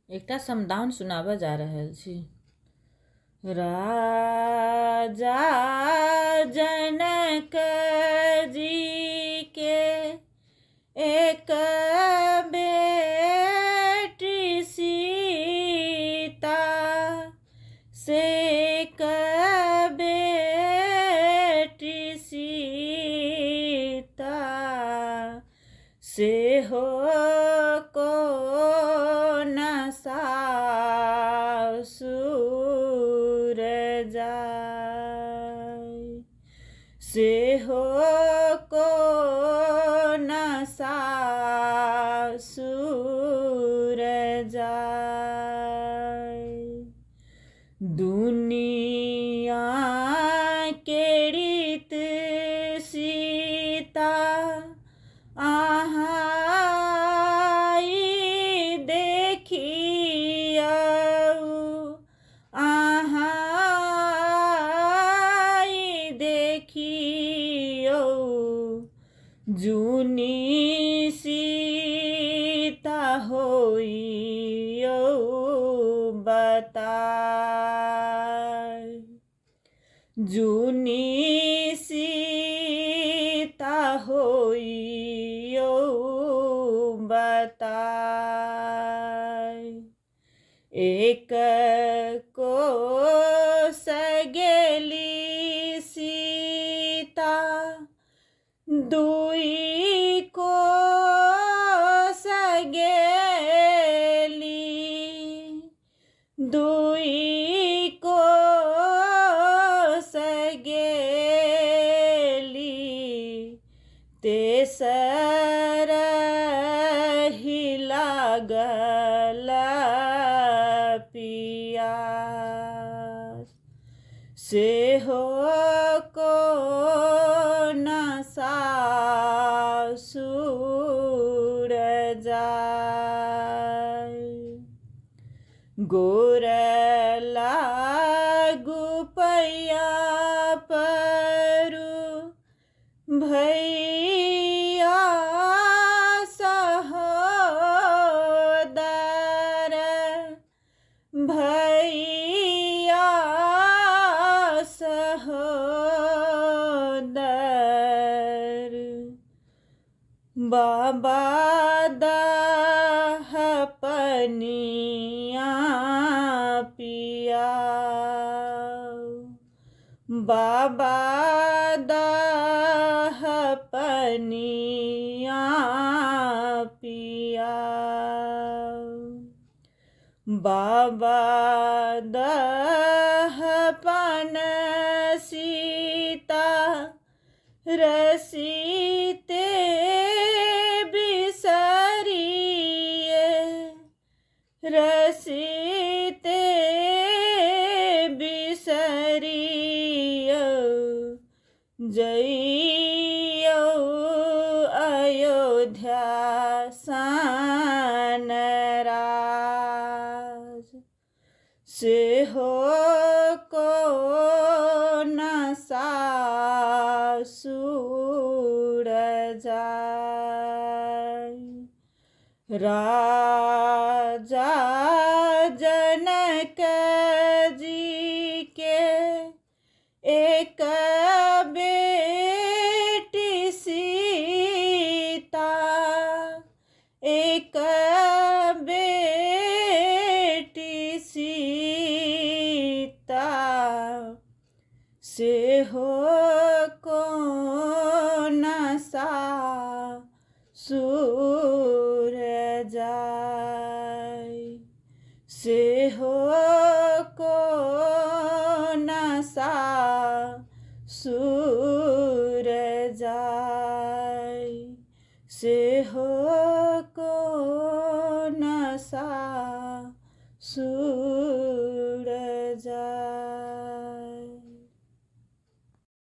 एकटा समदाउन सुनाबऽ जा रहल छी। राजा जनक जी के एक बेटी सीता, से एक बेटी सीता, से हो को सासुर जाय, से हो को सासुर जाय। दुनिया के रीत सीता जुनी सीता होइयो बताय, जुनी सीता होइयो बताय। एक को सगेली सीता, दुई को सगेली, दुई को सगेली, तेसर ही लागल पियास, से हो को सासुर जाय। गोर लागु पैया परू भैया सहोदर, भैया सहोदर, बाबा दह पनिया पियाओ, बाबा दह पनिया पियाओ, बाबा दह पन सीता, रसीते बिसरिए, रसीते बिसरियो, जइयो अयोध्या सन राज, से हो को सासुर जाय। राजा जनक जी के एक बेटी सीता, एक बेटी सीता, से हो को सासुर जाय, से हो को सासुर जाय, से हो को सासुर